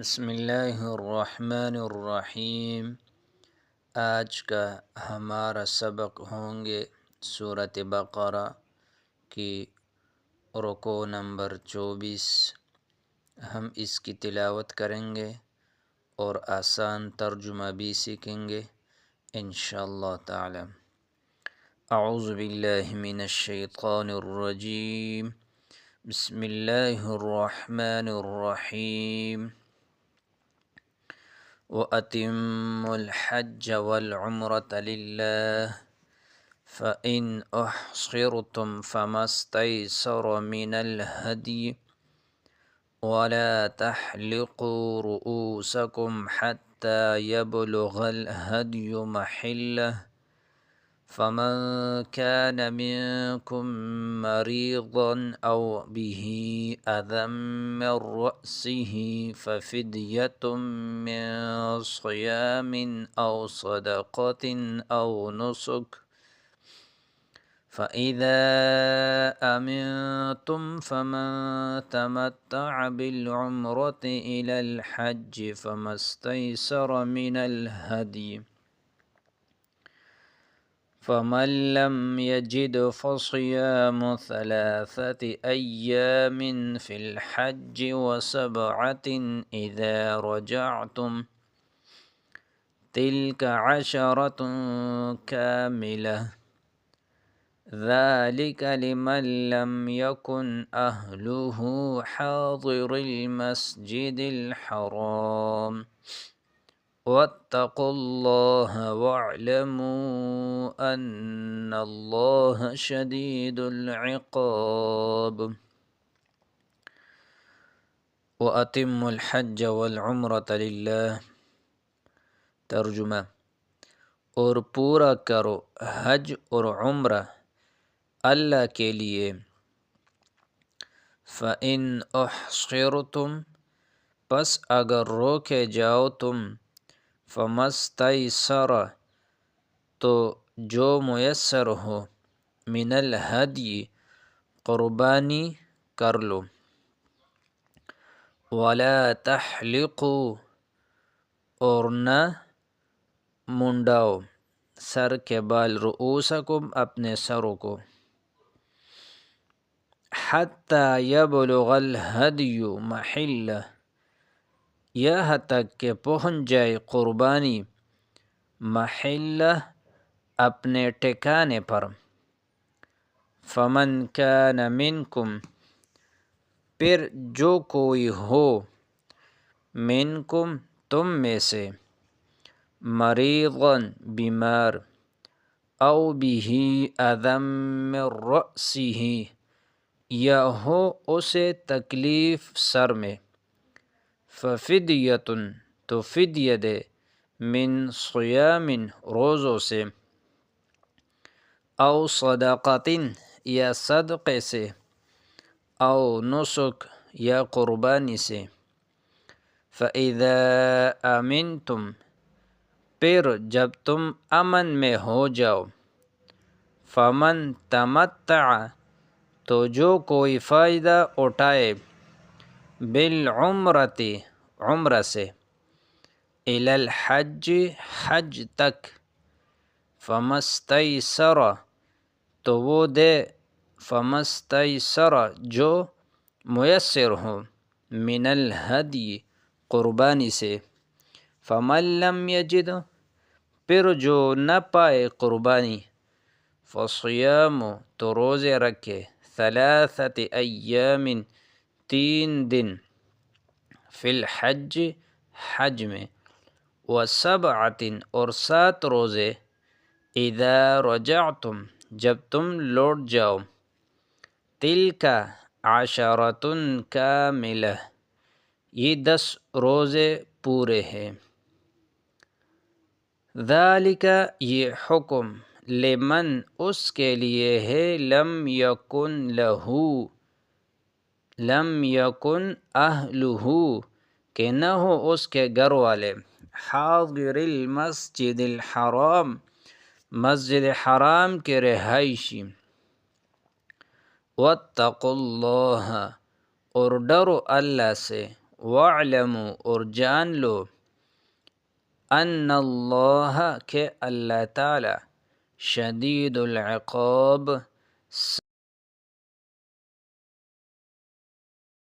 بسم اللہ الرحمن الرحیم۔ آج کا ہمارا سبق ہوں گے سورۃ بقرہ کی رکوع نمبر 24۔ ہم اس کی تلاوت کریں گے اور آسان ترجمہ بھی سیکھیں گے انشاءاللہ تعالی۔ اعوذ باللہ من الشیطان الرجیم، بسم اللہ الرحمن الرحیم۔ وَأَتِمُّوا الْحَجَّ وَالْعُمْرَةَ لِلَّهِ فَإِنْ أُحْصِرْتُمْ فَمَا اسْتَيْسَرَ مِنَ الْهَدْيِ وَلَا تَحْلِقُوا رُؤُوسَكُمْ حَتَّى يَبْلُغَ الْهَدْيُ مَحِلَّهُ فَمَنْ كَانَ مِنْكُمْ مَرِيضًا أَوْ بِهِ أَذًى مِّن رَّأْسِهِ فَفِدْيَةٌ مِّن صِيَامٍ أَوْ صَدَقَةٍ أَوْ نُسُكٍ فَإِذَا أَمِنْتُمْ فَمَنْ تَمَتَّعَ بِالْعُمْرَةِ إِلَى الْحَجِّ فَمَا اسْتَيْسَرَ مِنَ الْهَدْيِ فَمَنْ لَمْ يَجِدْ فَصِيَامُ 3 أَيَّامٍ فِي الْحَجِّ وَسَبْعَةٍ إِذَا رَجَعْتُمْ تِلْكَ 10 كَامِلَةٌ ذَلِكَ لِمَنْ لَمْ يَكُنْ أَهْلُهُ حَاضِرِي الْمَسْجِدِ الْحَرَامِ وَاتَّقُوا اللَّهَ وَاعْلَمُوا أَنَّ اللَّهَ شَدِيدُ الْعِقَابِ۔ وَأَتِمُّوا الْحَجَّ وَالْعُمْرَةَ لِلَّهِ۔ ترجمہ: اور پورا کرو حج اور عمرہ اللہ کے لیے۔ فَإِنْ أُحْصِرْتُمْ، پس اگر روکے جاؤ تم، فَمَا اسْتَيْسَرَ، تو جو میسر ہو، مِنَ الْہَدْیِ، قربانی کر لو۔ وَلَا تَحْلِقُوا، اور نہ منڈاؤ سر کے بال، رؤوسکم، اپنے سروں کو، حَتَّى يَبْلُغَ الْهَدْیُ مَحِلَّهُ، یہاں تک کہ پہنچ جائے قربانی محلہ، اپنے ٹھکانے پر۔ فَمَنْ كَانَ مِنْكُمْ، پھر جو کوئی ہو، منکم، تم میں سے، مریضاً، بیمار، او بِهِ اذًى مِّن رَّأْسِهِ، یا ہو اسے تکلیف سر میں، فَفِدْیَةٌ، تو فدیہ دے، من صیام، روزوں سے، او صدقۃ، یا صدقے سے، او نسک، یا قربانی سے۔ فَإِذَا أَمِنْتُمْ، پھر جب تم امن میں ہو جاؤ، فَمَنْ تَمَتَّعَ، تو جو کوئی فائدہ اٹھائے، بالعمرۃ، عمرہ سے، إِلَى الْحَجِّ، حج تک، فَمَا اسْتَيْسَرَ، تو وہ دے، فَمَا اسْتَيْسَرَ، جو میسر ہو، مِنَ الْہَدْیِ، قربانی سے۔ فَمَن لَّمْ یجد، پھر جو نہ پائے قربانی، فَصِیَامُ، تو روزے رکھے، 3 أیام، 3 دن، فی الحج، حج میں، وَسَبْعَةٍ، اور 7 روزے، اذا رجعتم، جب تم لوٹ جاؤ، تلک 10 کاملہ، یہ 10 روزے پورے ہیں۔ ذالک، یہ حکم، لمن، اس کے لیے ہے، لم یکن لہو، لم یکن اہلہ، کہ نہ ہو اس کے گھر والے، حاضر المسجد الحرام، مسجد حرام کے رہائشی۔ واتقوا اللہ، اور ڈرو اللہ سے، وَاعْلَمُوا اور جان لو ان اللہ کہ اللہ تعالی شدید العقاب